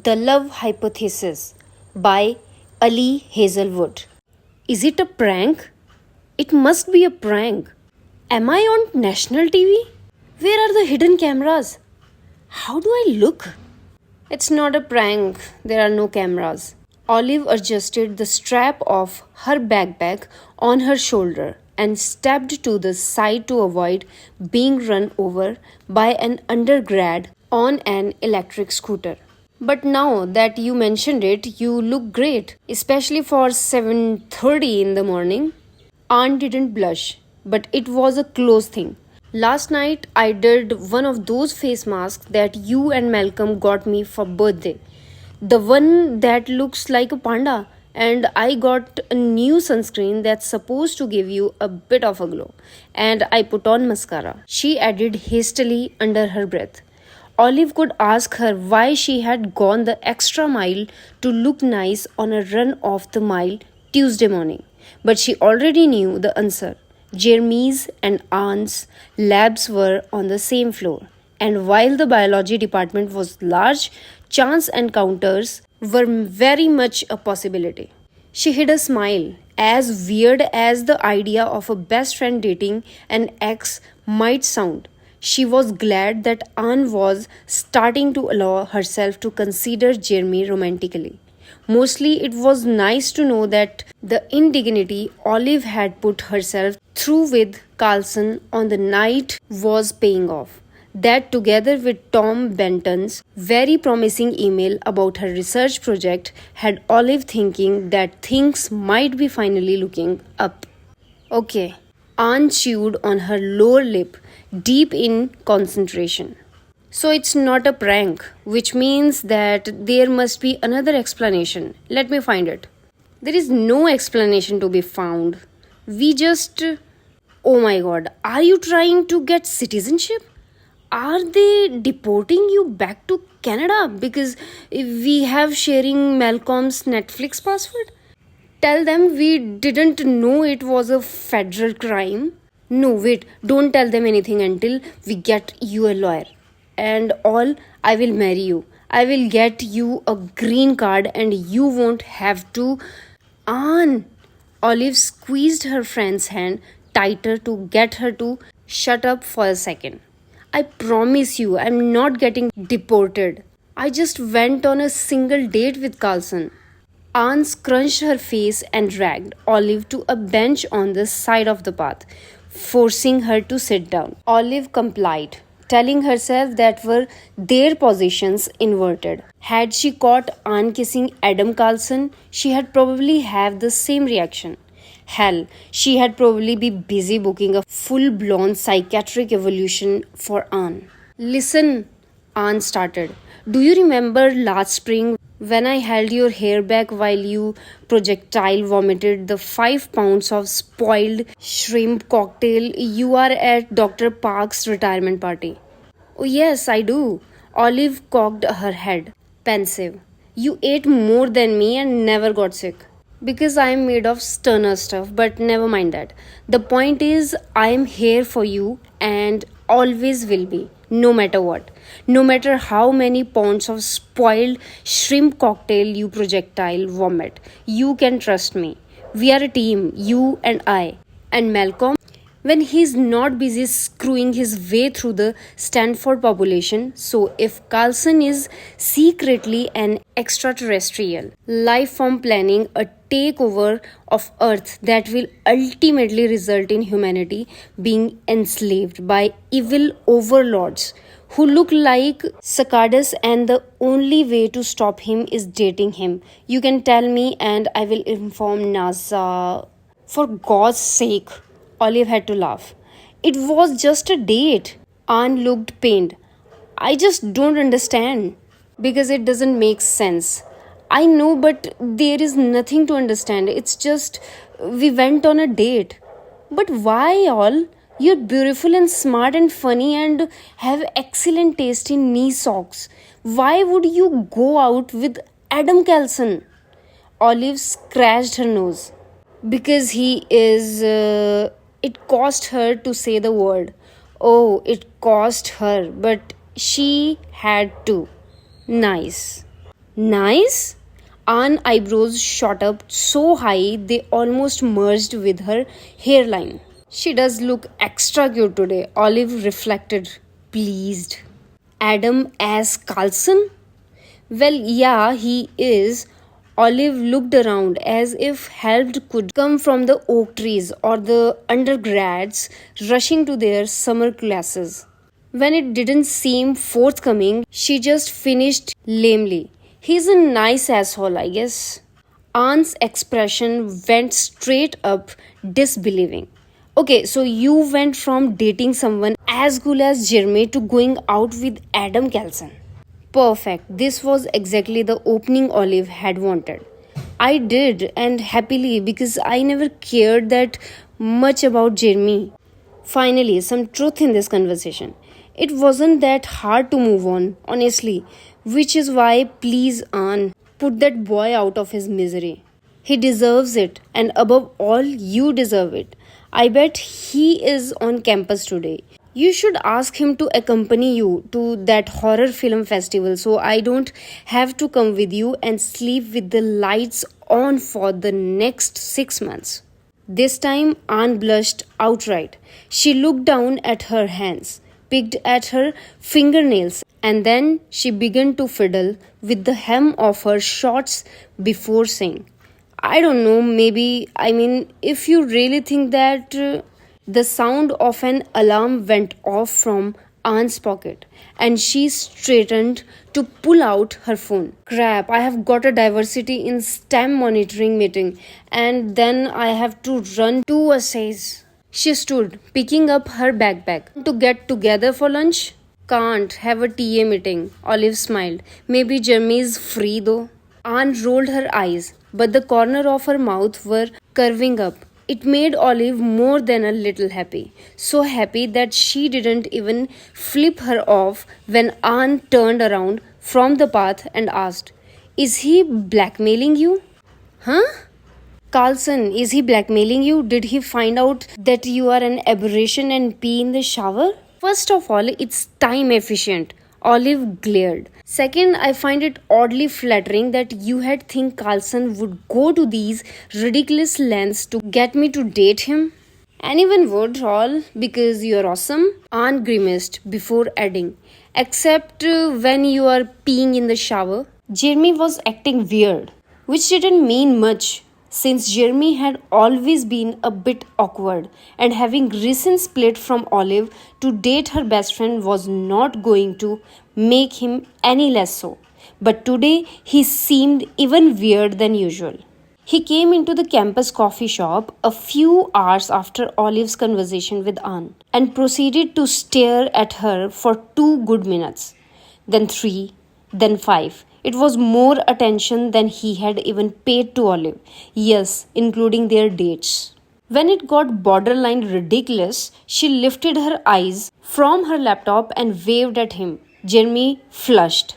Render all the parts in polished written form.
The Love Hypothesis by Ali Hazelwood. Is it a prank? It must be a prank. Am I on national TV? Where are the hidden cameras? How do I look? It's not a prank, there are no cameras. Olive adjusted the strap of her backpack on her shoulder and stepped to the side to avoid being run over by an undergrad on an electric scooter. But now that you mentioned it, you look great, especially for 7:30 in the morning. Aunt didn't blush, but it was a close thing. Last night I did one of those face masks that you and Malcolm got me for birthday. The one that looks like a panda, and I got a new sunscreen that's supposed to give you a bit of a glow. And I put on mascara, she added hastily under her breath. Olive could ask her why she had gone the extra mile to look nice on a run of the mile Tuesday morning, but she already knew the answer. Jeremy's and Anne's labs were on the same floor, and while the biology department was large, chance encounters were very much a possibility. She hid a smile, as weird as the idea of a best friend dating an ex might sound. She was glad that Anne was starting to allow herself to consider Jeremy romantically. Mostly, it was nice to know that the indignity Olive had put herself through with Carlson on the night was paying off. That, together with Tom Benton's very promising email about her research project, had Olive thinking that things might be finally looking up. Okay, Anne chewed on her lower lip, deep in concentration. So it's not a prank, which means that there must be another explanation. Let me find it. There is no explanation to be found. We just. Oh my god, are you trying to get citizenship? Are they deporting you back to Canada because we have sharing Malcolm's Netflix password? Tell them we didn't know it was a federal crime. No, wait, don't tell them anything until we get you a lawyer. And all, I will marry you. I will get you a green card and you won't have to. Anne! Olive squeezed her friend's hand tighter to get her to shut up for a second. I promise you, I'm not getting deported. I just went on a single date with Carlson. Anne scrunched her face and dragged Olive to a bench on the side of the path, forcing her to sit down. Olive complied, telling herself that were their positions inverted. Had she caught Anne kissing Adam Carlson, she had probably have the same reaction. Hell, she had probably be busy booking a full-blown psychiatric evolution for Anne. Listen, Anne started. Do you remember last spring when I held your hair back while you projectile vomited the 5 pounds of spoiled shrimp cocktail you are at Dr. Park's retirement party? Oh, yes, I do. Olive cocked her head, pensive. You ate more than me and never got sick. Because I am made of sterner stuff, but never mind that. The point is, I am here for you and always will be, no matter what. No matter how many pounds of spoiled shrimp cocktail you projectile vomit, you can trust me. We are a team, you and I. And Malcolm, when he's not busy screwing his way through the Stanford population. So, if Carlson is secretly an extraterrestrial life form planning a takeover of Earth that will ultimately result in humanity being enslaved by evil overlords who look like cicadas, and the only way to stop him is dating him, you can tell me and I will inform NASA. For God's sake. Olive had to laugh. It was just a date. Anne looked pained. I just don't understand. Because it doesn't make sense. I know, but there is nothing to understand. It's just we went on a date. But why all? You're beautiful and smart and funny and have excellent taste in knee socks. Why would you go out with Adam Carlson? Olive scratched her nose. Because he is. It cost her to say the word. Oh, it cost her, but she had to. Nice. Nice? Anne's eyebrows shot up so high they almost merged with her hairline. She does look extra cute today, Olive reflected, pleased. Adam as Carlson? Well, yeah, he is. Olive looked around as if help could come from the oak trees or the undergrads rushing to their summer classes. When it didn't seem forthcoming, she just finished lamely. He's a nice asshole, I guess. Anne's expression went straight up, disbelieving. Okay, so you went from dating someone as cool as Jeremy to going out with Adam Kelson. Perfect. This was exactly the opening Olive had wanted. I did, and happily, because I never cared that much about Jeremy. Finally, some truth in this conversation. It wasn't that hard to move on, honestly, which is why, please, Anne, put that boy out of his misery. He deserves it, and above all, you deserve it. I bet he is on campus today. You should ask him to accompany you to that horror film festival so I don't have to come with you and sleep with the lights on for the next 6 months. This time, Anne blushed outright. She looked down at her hands, picked at her fingernails, and then she began to fiddle with the hem of her shorts before saying, I don't know, maybe, if you really think that. The sound of an alarm went off from Anne's pocket, and she straightened to pull out her phone. Crap, I have got a diversity in STEM monitoring meeting, and then I have to run 2 essays. She stood, picking up her backpack. To get together for lunch? Can't have a TA meeting. Olive smiled. Maybe Jeremy's free though. Anne rolled her eyes, but the corner of her mouth were curving up. It made Olive more than a little happy. So happy that she didn't even flip her off when Anne turned around from the path and asked, Is he blackmailing you? Huh? Carlson, is he blackmailing you? Did he find out that you are an aberration and pee in the shower? First of all, it's time efficient. Olive glared. Second, I find it oddly flattering that you had think Carlson would go to these ridiculous lengths to get me to date him. Anyone would, all because you're awesome. Anne grimaced before adding, except when you are peeing in the shower. Jeremy was acting weird, which didn't mean much since Jeremy had always been a bit awkward, and having recently split from Olive to date her best friend was not going to make him any less so. But today he seemed even weird than usual. He came into the campus coffee shop a few hours after Olive's conversation with Anne and proceeded to stare at her for 2 good minutes, then 3, then 5. It was more attention than he had even paid to Olive, yes, including their dates. When it got borderline ridiculous, she lifted her eyes from her laptop and waved at him. Jeremy flushed,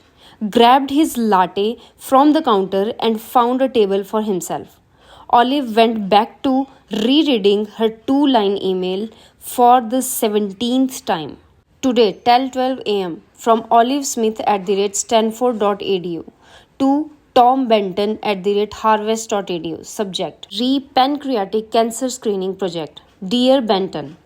grabbed his latte from the counter, and found a table for himself. Olive went back to rereading her 2-line email for the 17th time. Today, 12 a.m. from Olive Smith @ stanford.edu to Tom Benton @ harvest.edu. Subject: Re-Pancreatic Cancer Screening Project. Dear Benton,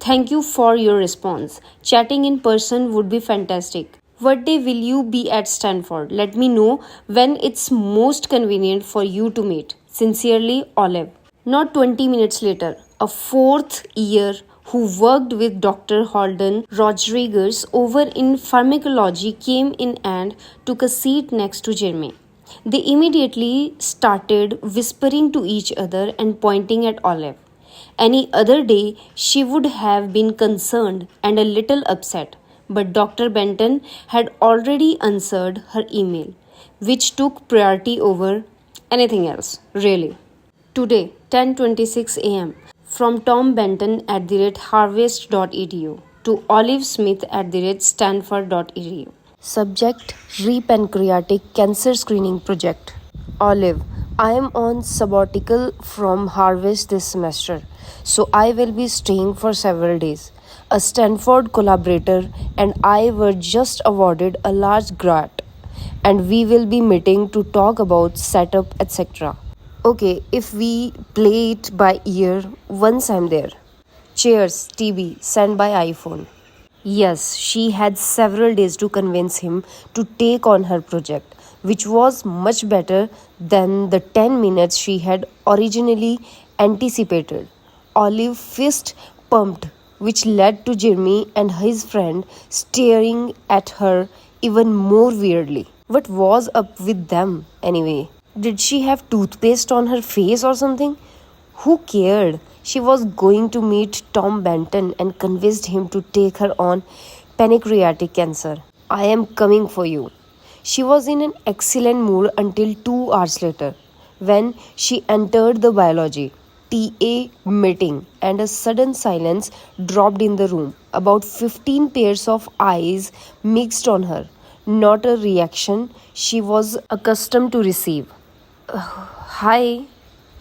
thank you for your response. Chatting in person would be fantastic. What day will you be at Stanford? Let me know when it's most convenient for you to meet. Sincerely, Olive. Not 20 minutes later, a fourth year who worked with Dr. Holden Rodriguez over in pharmacology came in and took a seat next to Jeremy. They immediately started whispering to each other and pointing at Olive. Any other day, she would have been concerned and a little upset, but Dr. Benton had already answered her email, which took priority over anything else, really. Today, 10:26 a.m. from Tom Benton @ harvest.edu to Olive Smith @ stanford.edu. Subject: Re-Pancreatic Cancer Screening Project. Olive, I am on sabbatical from Harvest this semester, so I will be staying for several days. A Stanford collaborator and I were just awarded a large grant, and we will be meeting to talk about setup, etc. Okay, if we play it by ear, once I'm there. Cheers, TB, sent by iPhone. Yes, she had several days to convince him to take on her project, which was much better than the 10 minutes she had originally anticipated. Olive fist pumped, which led to Jeremy and his friend staring at her even more weirdly. What was up with them anyway? Did she have toothpaste on her face or something? Who cared? She was going to meet Tom Benton and convinced him to take her on pancreatic cancer. I am coming for you. She was in an excellent mood until 2 hours later, when she entered the biology TA meeting and a sudden silence dropped in the room. About 15 pairs of eyes mixed on her, not a reaction she was accustomed to receive. Hi.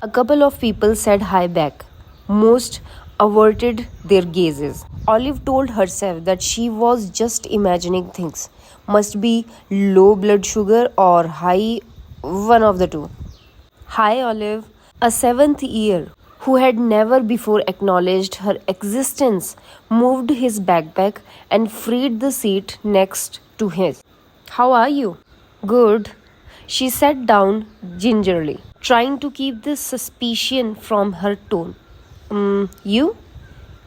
A couple of people said hi back. Most averted their gazes. Olive told herself that she was just imagining things. Must be low blood sugar or high, one of the two. Hi, Olive. A seventh year who had never before acknowledged her existence moved his backpack and freed the seat next to his. How are you? Good. She sat down gingerly, trying to keep the suspicion from her tone. You?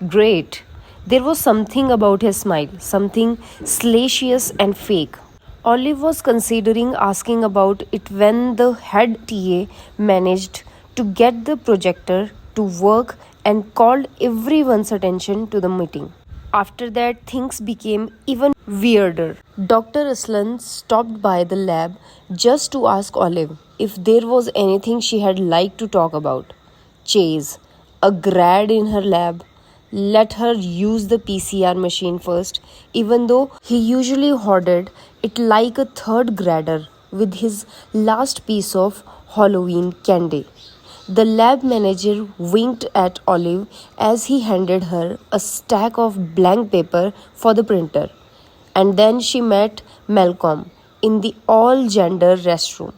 Great. There was something about his smile, something salacious and fake. Olive was considering asking about it when the head TA managed to get the projector to work and called everyone's attention to the meeting. After that, things became even weirder. Dr. Aslan stopped by the lab just to ask Olive if there was anything she had liked to talk about. Chase, a grad in her lab, let her use the PCR machine first, even though he usually hoarded it like a third grader with his last piece of Halloween candy. The lab manager winked at Olive as he handed her a stack of blank paper for the printer. And then she met Malcolm in the all gender restroom,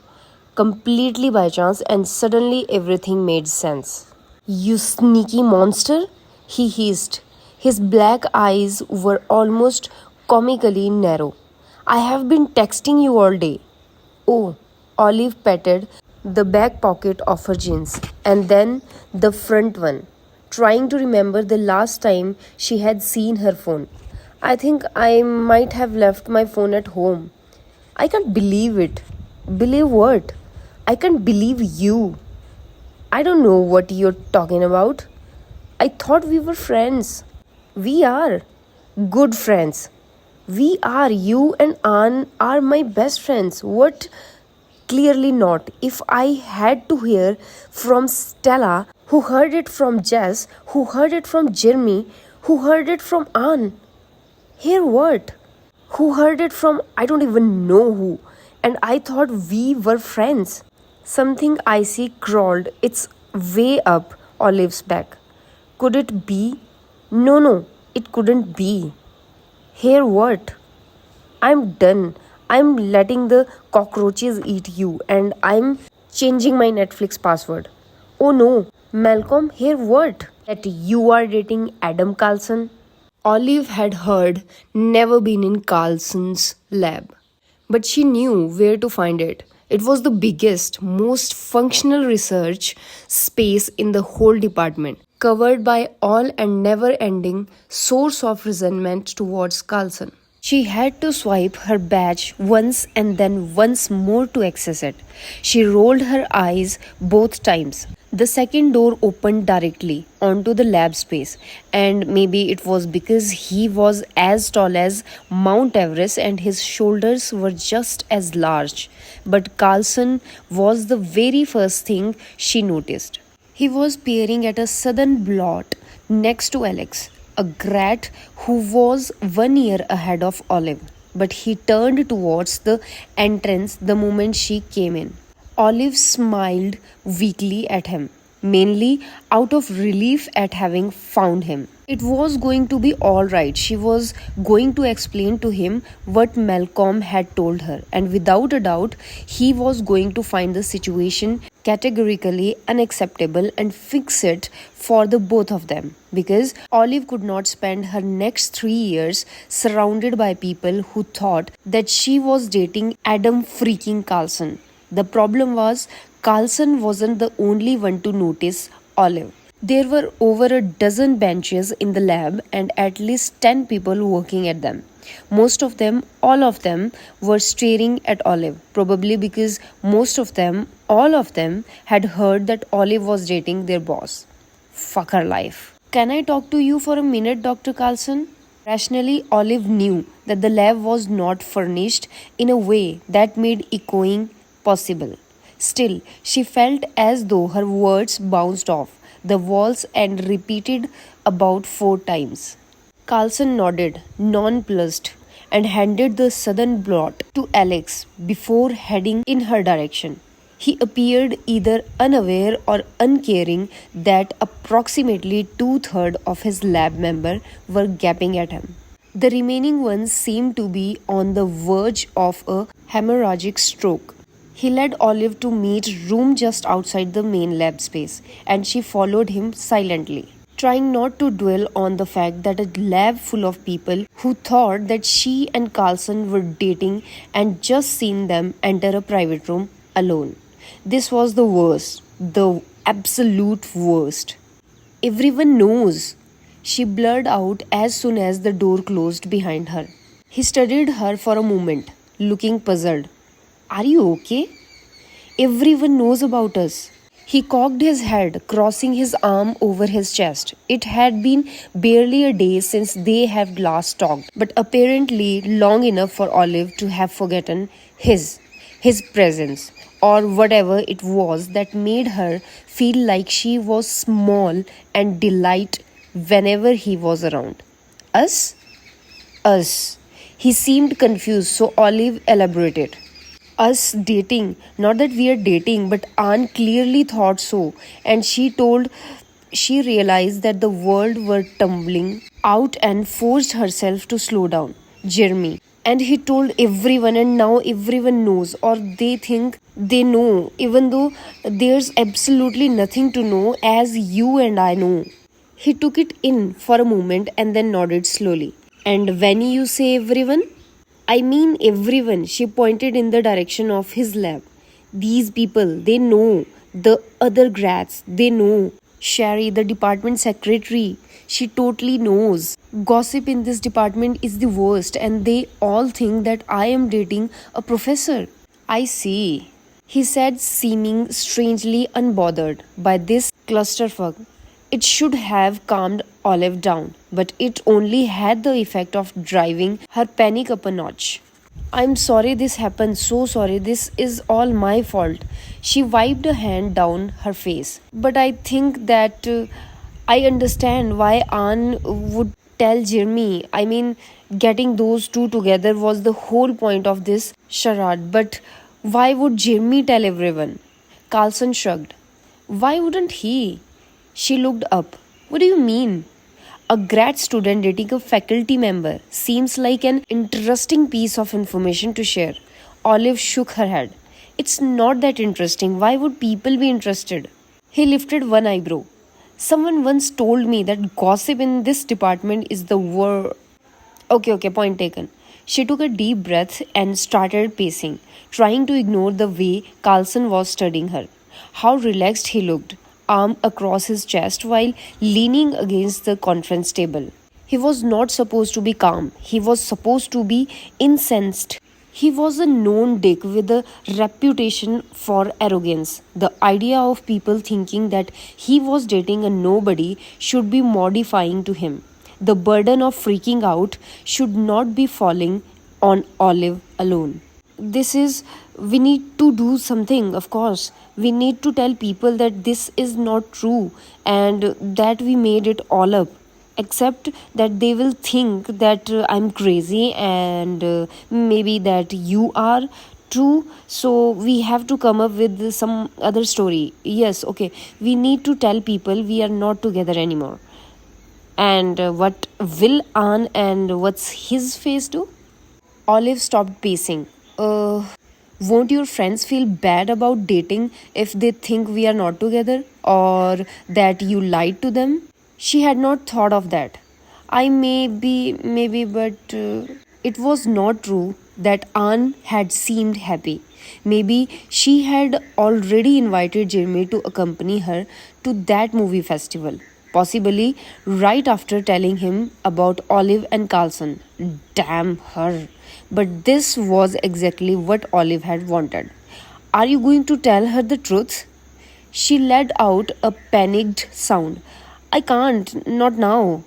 completely by chance, and suddenly everything made sense. You sneaky monster, he hissed. His black eyes were almost comically narrow. I have been texting you all day. Oh, Olive patted the back pocket of her jeans and then the front one, trying to remember the last time she had seen her phone. I think I might have left my phone at home. I can't believe it. Believe what? I can't believe you. I don't know what you're talking about. I thought we were friends. We are. Good friends. We are. You and Anne are my best friends. What? Clearly not. If I had to hear from Stella, who heard it from Jess, who heard it from Jeremy, who heard it from Anne. Hear what? Who heard it from I don't even know who. And I thought we were friends. Something icy crawled its way up Olive's back. Could it be? No, it couldn't be. Hear what? I'm done. I'm letting the cockroaches eat you and I'm changing my Netflix password. Oh no, Malcolm, hear what? That you are dating Adam Carlson? Olive had heard, never been in Carlson's lab. But she knew where to find it. It was the biggest, most functional research space in the whole department, covered by all and never ending source of resentment towards Carlson. She had to swipe her badge once and then once more to access it. She rolled her eyes both times. The second door opened directly onto the lab space, and maybe it was because he was as tall as Mount Everest and his shoulders were just as large. But Carlson was the very first thing she noticed. He was peering at a sudden blot next to Alex, a grad who was 1 year ahead of Olive. But he turned towards the entrance the moment she came in. Olive smiled weakly at him. mainly out of relief at having found him. It was going to be all right. She was going to explain to him what Malcolm had told her, and without a doubt, he was going to find the situation categorically unacceptable and fix it for the both of them, because Olive could not spend her next 3 years surrounded by people who thought that she was dating Adam freaking Carlson. The problem was, Carlson wasn't the only one to notice Olive. There were over a dozen benches in the lab and at least 10 people working at them. Most of them, all of them, were staring at Olive, probably because most of them, all of them, had heard that Olive was dating their boss. Fuck her life. Can I talk to you for a minute, Dr. Carlson? Rationally, Olive knew that the lab was not furnished in a way that made echoing possible. Still, she felt as though her words bounced off the walls and repeated about 4 times. Carlson nodded, nonplussed, and handed the southern blot to Alex before heading in her direction. He appeared either unaware or uncaring that approximately two-thirds of his lab members were gaping at him. The remaining ones seemed to be on the verge of a hemorrhagic stroke. He led Olive to meet room just outside the main lab space, and she followed him silently, trying not to dwell on the fact that a lab full of people who thought that she and Carlson were dating and just seen them enter a private room alone. This was the worst, the absolute worst. Everyone knows, she blurted out as soon as the door closed behind her. He studied her for a moment, looking puzzled. Are you okay? Everyone knows about us. He cocked his head, crossing his arm over his chest. It had been barely a day since they had last talked, but apparently long enough for Olive to have forgotten his presence, or whatever it was that made her feel like she was small and delight whenever he was around. Us? Us. He seemed confused, so Olive elaborated. Us dating, not that we are dating, but Anne clearly thought so, and she realized that the world were tumbling out and forced herself to slow down. Jeremy. And he told everyone, and now everyone knows, or they think they know, even though there's absolutely nothing to know, as you and I know. He took it in for a moment and then nodded slowly. And when you say everyone? I mean everyone. She pointed in the direction of his lab. These people, they know. The other grads, they know. Sherry, the department secretary, she totally knows. Gossip in this department is the worst, and they all think that I am dating a professor. I see, he said, seeming strangely unbothered by this clusterfuck. It should have calmed Olive down, but it only had the effect of driving her panic up a notch. I'm sorry this happened, so sorry, this is all my fault. She wiped a hand down her face. But I think that I understand why Anne would tell Jeremy. I mean, getting those two together was the whole point of this charade. But why would Jeremy tell everyone? Carlson shrugged. Why wouldn't he? She looked up. What do you mean? A grad student dating a faculty member seems like an interesting piece of information to share. Olive shook her head. It's not that interesting. Why would people be interested? He lifted one eyebrow. Someone once told me that gossip in this department is the worst. Okay, point taken. She took a deep breath and started pacing, trying to ignore the way Carlson was studying her. How relaxed he looked, arm across his chest while leaning against the conference table. He was not supposed to be calm. He was supposed to be incensed. He was a known dick with a reputation for arrogance. The idea of people thinking that he was dating a nobody should be mortifying to him. The burden of freaking out should not be falling on Olive alone. We need to do something, of course. We need to tell people that this is not true and that we made it all up. Except that they will think that I'm crazy and maybe that you are True, so we have to come up with some other story. Yes, okay. We need to tell people we are not together anymore. And what will Anne and what's his face do? Olive stopped pacing. Won't your friends feel bad about dating if they think we are not together or that you lied to them? She had not thought of that. Maybe, but it was not true that Anne had seemed happy. Maybe she had already invited Jeremy to accompany her to that movie festival, possibly right after telling him about Olive and Carlson. Damn her. But this was exactly what Olive had wanted. Are you going to tell her the truth? She let out a panicked sound. I can't, not now.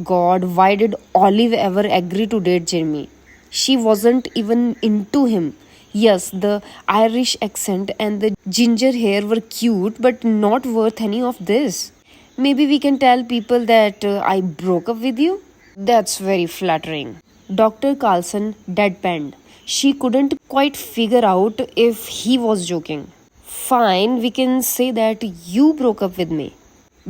God, why did Olive ever agree to date Jeremy? She wasn't even into him. Yes, the Irish accent and the ginger hair were cute, but not worth any of this. Maybe we can tell people that I broke up with you? That's very flattering. Dr. Carlson deadpanned. She couldn't quite figure out if he was joking. Fine, we can say that you broke up with me.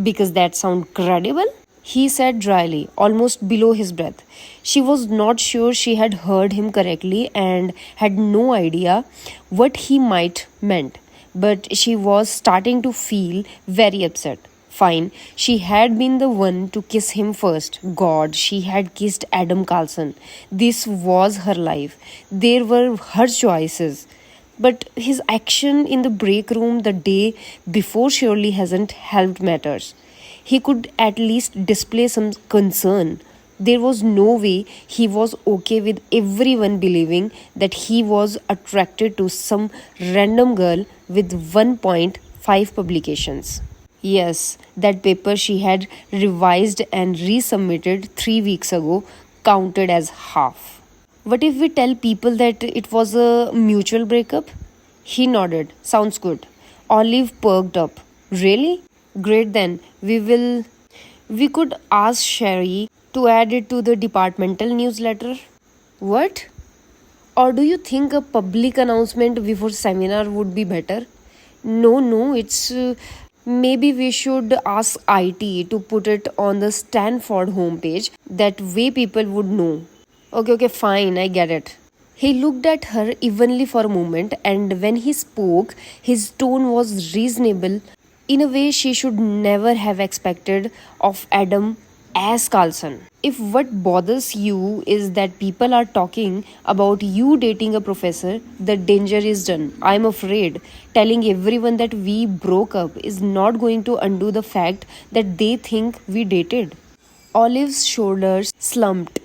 Because that sounds credible? He said dryly, almost below his breath. She was not sure she had heard him correctly and had no idea what he might meant, but she was starting to feel very upset. Fine, she had been the one to kiss him first. God, she had kissed Adam Carlson. This was her life. There were her choices. But his action in the break room the day before surely hasn't helped matters. He could at least display some concern. There was no way he was okay with everyone believing that he was attracted to some random girl with 1.5 publications. Yes, that paper she had revised and resubmitted 3 weeks ago counted as half. What if we tell people that it was a mutual breakup? He nodded. Sounds good. Olive perked up. Really? Great then. We could ask Sherry to add it to the departmental newsletter. What? Or do you think a public announcement before seminar would be better? No, it's maybe we should ask IT to put it on the Stanford homepage. That way people would know. Okay, fine, I get it. He looked at her evenly for a moment, and when he spoke, his tone was reasonable in a way she should never have expected of Adam as Carlson. If what bothers you is that people are talking about you dating a professor, the danger is done. I'm afraid telling everyone that we broke up is not going to undo the fact that they think we dated. Olive's shoulders slumped.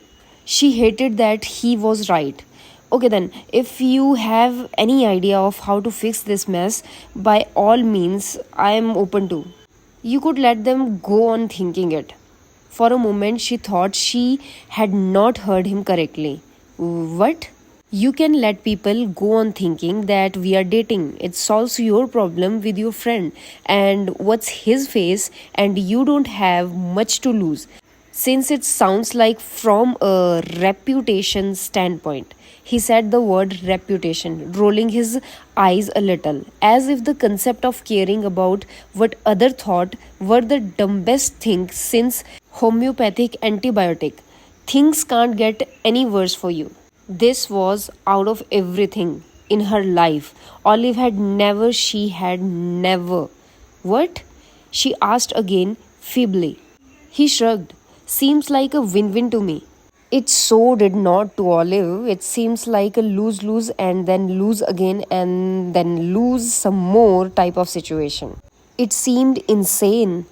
She hated that he was right. Okay, then, if you have any idea of how to fix this mess, by all means, I am open to. You could let them go on thinking it. For a moment, she thought she had not heard him correctly. What? You can let people go on thinking that we are dating. It solves your problem with your friend. And what's his face, and you don't have much to lose. Since it sounds like from a reputation standpoint. He said the word reputation, rolling his eyes a little, as if the concept of caring about what other thought were the dumbest thing since homeopathic antibiotic. Things can't get any worse for you. This was out of everything in her life. Olive she had never. What? She asked again, feebly. He shrugged. Seems like a win win to me. It so did not to Olive. It seems like a lose lose and then lose again and then lose some more type of situation. It seemed insane.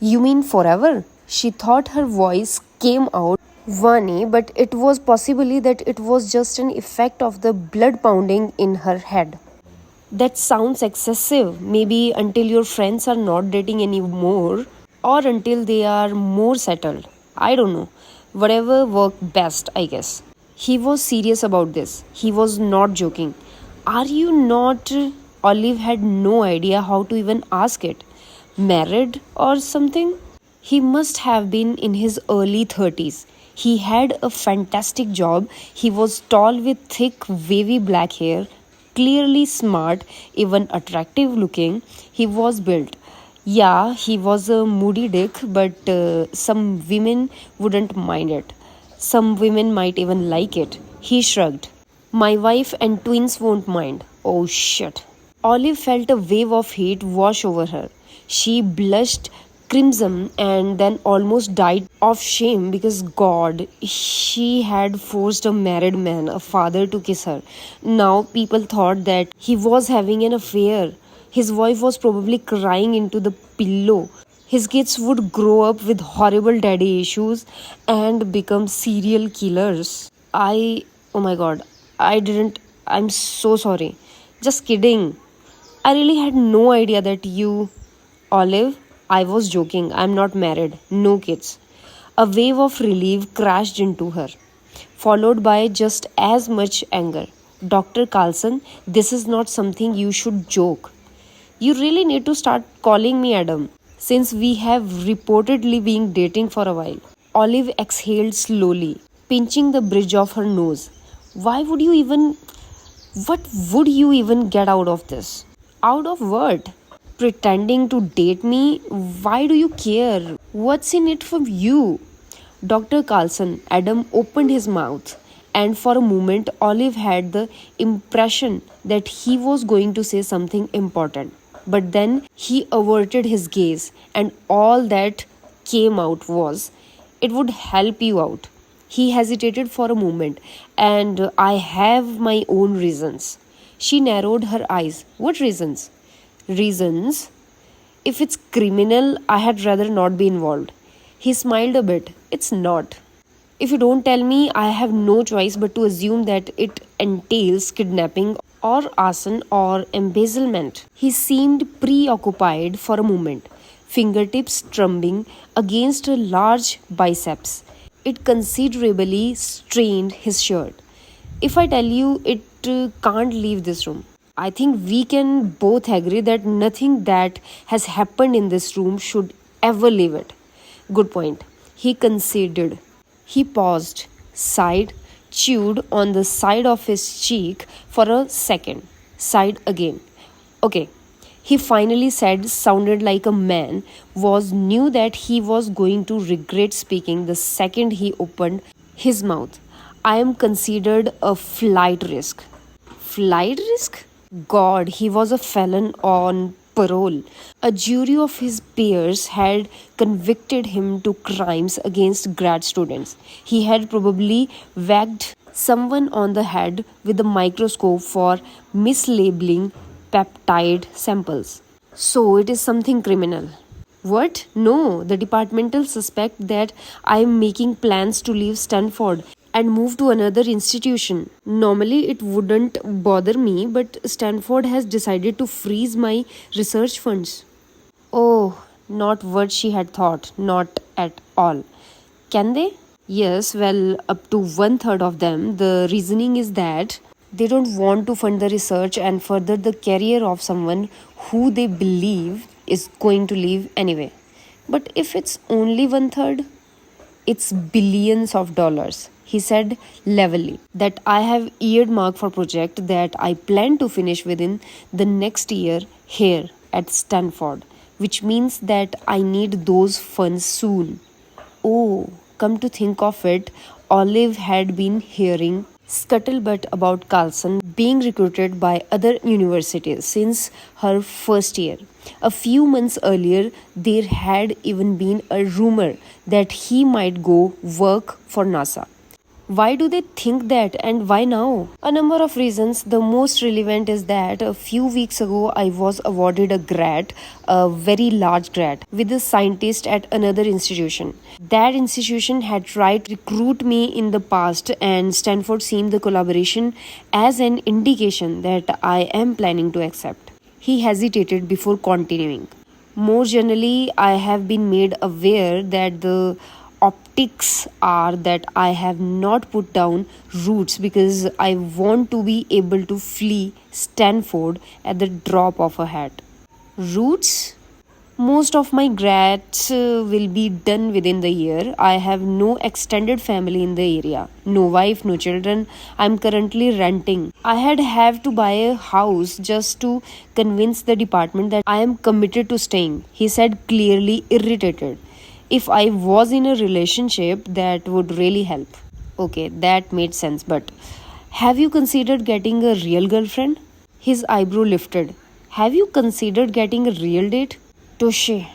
You mean forever? She thought her voice came out funny, but it was possibly that it was just an effect of the blood pounding in her head. That sounds excessive. Maybe until your friends are not dating anymore or until they are more settled. I don't know. Whatever worked best, I guess. He was serious about this. He was not joking. Are you not? Olive had no idea how to even ask it. Married or something? He must have been in his early 30s. He had a fantastic job. He was tall with thick, wavy black hair. clearly smart, even attractive looking. He was built. Yeah, he was a moody dick, but some women wouldn't mind it. Some women might even like it. He shrugged. My wife and twins won't mind. Oh shit. Olive felt a wave of heat wash over her. She blushed crimson and then almost died of shame because God, she had forced a married man, a father, to kiss her. Now people thought that he was having an affair. His wife was probably crying into the pillow. His kids would grow up with horrible daddy issues and become serial killers. Oh my god, I'm so sorry. Just kidding. I really had no idea that you. Olive, I was joking. I'm not married. No kids. A wave of relief crashed into her, followed by just as much anger. Dr. Carlson, this is not something you should joke. You really need to start calling me Adam, since we have reportedly been dating for a while. Olive exhaled slowly, pinching the bridge of her nose. Why would you even. What would you even get out of this? Out of what? Pretending to date me? Why do you care? What's in it for you? Dr. Carlson, Adam opened his mouth, and for a moment, Olive had the impression that he was going to say something important. But then he averted his gaze, and all that came out was, it would help you out. He hesitated for a moment, and I have my own reasons. She narrowed her eyes. What reasons? Reasons? If it's criminal, I had rather not be involved. He smiled a bit. It's not. If you don't tell me, I have no choice but to assume that it entails kidnapping or arson or embezzlement. He seemed preoccupied for a moment, fingertips drumming against her large biceps. It considerably strained his shirt. If I tell you it can't leave this room, I think we can both agree that nothing that has happened in this room should ever leave it. Good point. He conceded. He paused, sighed, chewed on the side of his cheek for a second, sighed again. Okay, he finally said, sounded like a man, was knew that he was going to regret speaking the second he opened his mouth. I am considered a flight risk. Flight risk? God, he was a felon on parole. A jury of his peers had convicted him to crimes against grad students. He had probably whacked someone on the head with a microscope for mislabeling peptide samples. So it is something criminal. What? No, the departmental suspect that I am making plans to leave Stanford and move to another institution. Normally it wouldn't bother me, but Stanford has decided to freeze my research funds. Oh, not what she had thought, not at all. Can they? Yes, well, up to one third of them. The reasoning is that they don't want to fund the research and further the career of someone who they believe is going to leave anyway. But if it's only one third, it's billions of dollars. He said levelly that I have earmarked for project that I plan to finish within the next year here at Stanford, which means that I need those funds soon. Oh, come to think of it, Olive had been hearing scuttlebutt about Carlson being recruited by other universities since her first year. A few months earlier, there had even been a rumor that he might go work for NASA. Why do they think that and why now? A number of reasons. The most relevant is that a few weeks ago I was awarded a grant, a very large grant, with a scientist at another institution. That institution had tried to recruit me in the past, and Stanford seemed the collaboration as an indication that I am planning to accept. He hesitated before continuing. More generally, I have been made aware that the optics are that I have not put down roots because I want to be able to flee Stanford at the drop of a hat. Roots? Most of my grads will be done within the year. I have no extended family in the area, no wife, no children. I'm currently renting. I had have to buy a house just to convince the department that I am committed to staying, he said, clearly irritated. If I was in a relationship, that would really help. Okay, that made sense, but have you considered getting a real girlfriend? His eyebrow lifted. Have you considered getting a real date? Touche.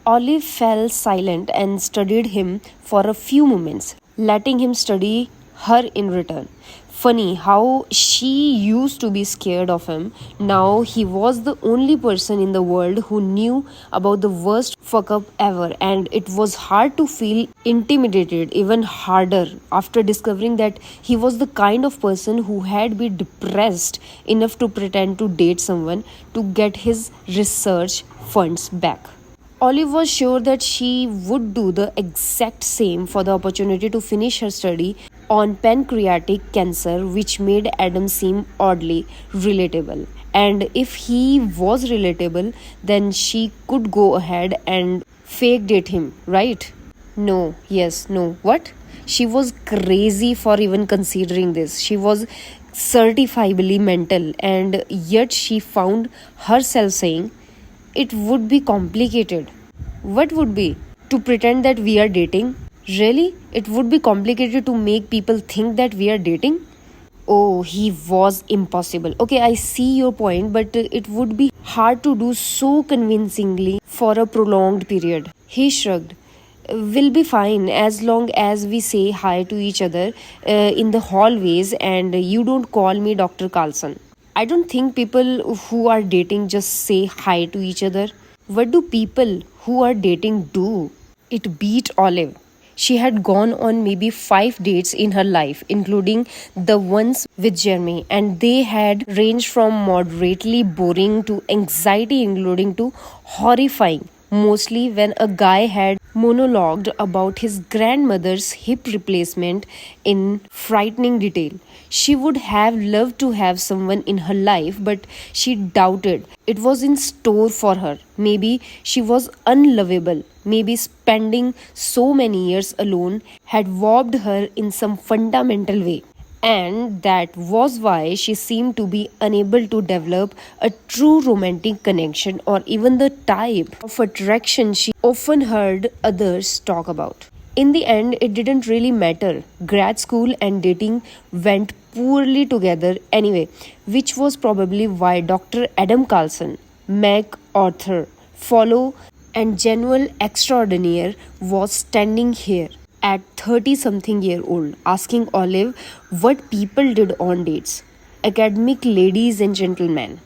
Olive fell silent and studied him for a few moments, letting him study her in return. Funny how she used to be scared of him. Now he was the only person in the world who knew about the worst fuck up ever, and it was hard to feel intimidated, even harder after discovering that he was the kind of person who had been depressed enough to pretend to date someone to get his research funds back. Olive was sure that she would do the exact same for the opportunity to finish her study on pancreatic cancer, which made Adam seem oddly relatable. And if he was relatable, then she could go ahead and fake date him, right? No, yes, no. What? She was crazy for even considering this. She was certifiably mental, and yet she found herself saying, it would be complicated. What would be? To pretend that we are dating? Really? It would be complicated to make people think that we are dating? Oh, he was impossible. Okay, I see your point, but it would be hard to do so convincingly for a prolonged period. He shrugged. We'll be fine as long as we say hi to each other in the hallways and you don't call me Dr. Carlson. I don't think people who are dating just say hi to each other. What do people who are dating do? It beat Olive. She had gone on maybe 5 dates in her life, including the ones with Jeremy, and they had ranged from moderately boring to anxiety, including to horrifying. Mostly when a guy had monologued about his grandmother's hip replacement in frightening detail. She would have loved to have someone in her life, but she doubted it was in store for her. Maybe she was unlovable. Maybe spending so many years alone had warped her in some fundamental way. And that was why she seemed to be unable to develop a true romantic connection or even the type of attraction she often heard others talk about. In the end, it didn't really matter. Grad school and dating went poorly together anyway, which was probably why Dr. Adam Carlson, Meg Arthur, Follow, and General Extraordinaire was standing here at 30 something year old asking Olive what people did on dates. Academic ladies and gentlemen.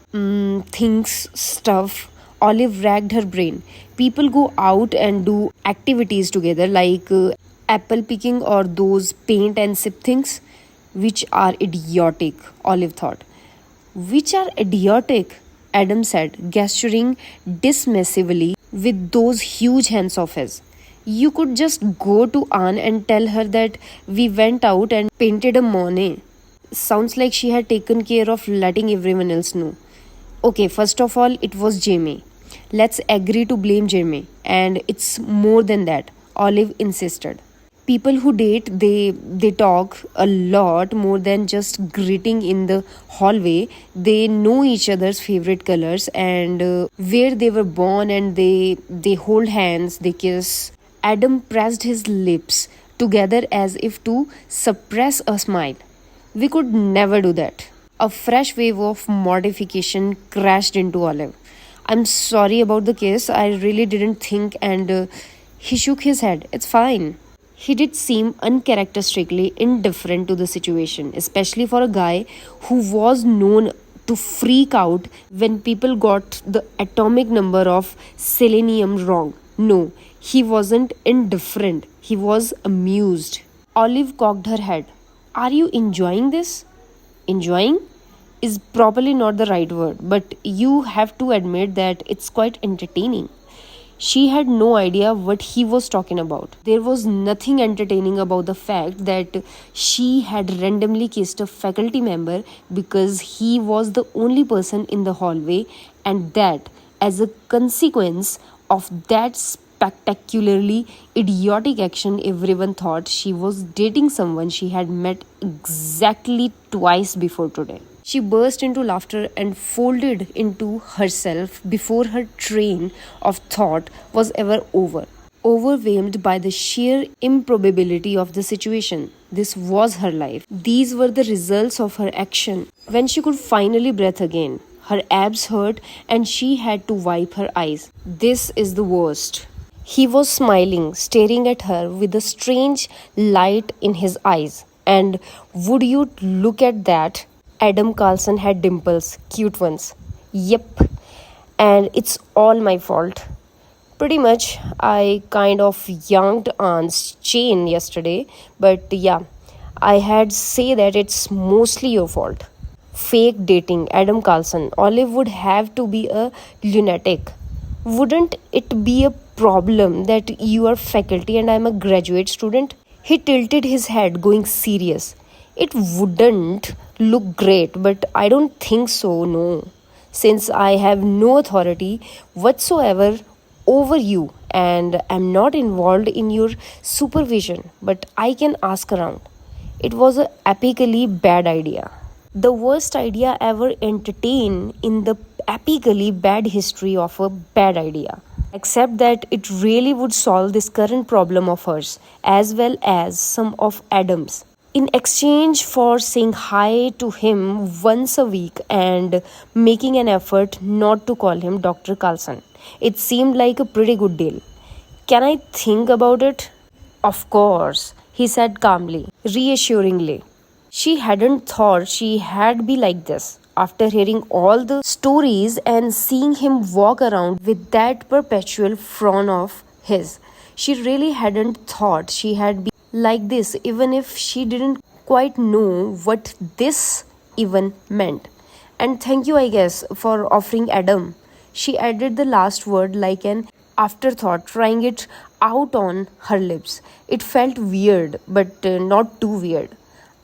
Things, stuff. Olive racked her brain. People go out and do activities together like apple picking or those paint and sip things, which are idiotic, Olive thought. Which are idiotic, Adam said, gesturing dismissively with those huge hands of his. You could just go to Anne and tell her that we went out and painted a Monet. Sounds like she had taken care of letting everyone else know. Okay, first of all, it was Jamie. Let's agree to blame Jamie. And it's more than that, Olive insisted. People who date, they talk a lot more than just greeting in the hallway. They know each other's favorite colors and where they were born, and they hold hands, they kiss. Adam pressed his lips together as if to suppress a smile. We could never do that. A fresh wave of mortification crashed into Olive. I'm sorry about the kiss. I really didn't think, and he shook his head. It's fine. He did seem uncharacteristically indifferent to the situation, especially for a guy who was known to freak out when people got the atomic number of selenium wrong. No, he wasn't indifferent. He was amused. Olive cocked her head. Are you enjoying this? Enjoying is probably not the right word, but you have to admit that it's quite entertaining. She had no idea what he was talking about. There was nothing entertaining about the fact that she had randomly kissed a faculty member because he was the only person in the hallway, and that, as a consequence, of that spectacularly idiotic action, everyone thought she was dating someone she had met exactly twice before today. She burst into laughter and folded into herself before her train of thought was ever over. Overwhelmed by the sheer improbability of the situation. This was her life. These were the results of her action. When she could finally breathe again, her abs hurt and she had to wipe her eyes. This is the worst. He was smiling, staring at her with a strange light in his eyes. And would you look at that? Adam Carlson had dimples, cute ones. Yep, and it's all my fault. Pretty much, I kind of yanked Aunt's chain yesterday, but yeah, I had say that it's mostly your fault. Fake dating, Adam Carlson. Olive would have to be a lunatic. Wouldn't it be a problem that you are faculty and I'm a graduate student? He tilted his head, going serious. It wouldn't look great, but I don't think so, no. Since I have no authority whatsoever over you and am not involved in your supervision, but I can ask around. It was a epically bad idea. The worst idea ever entertained in the epically bad history of a bad idea. Except that it really would solve this current problem of hers, as well as some of Adam's. In exchange for saying hi to him once a week and making an effort not to call him Dr. Carlson. It seemed like a pretty good deal. Can I think about it? Of course, he said calmly, reassuringly. She hadn't thought she had be like this. After hearing all the stories and seeing him walk around with that perpetual frown of his, she really hadn't thought she had been like this, even if she didn't quite know what this even meant. And thank you, I guess, for offering Adam. She added the last word like an afterthought, trying it out on her lips. It felt weird, but not too weird.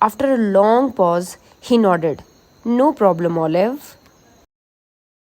After a long pause, he nodded. No problem, Olive.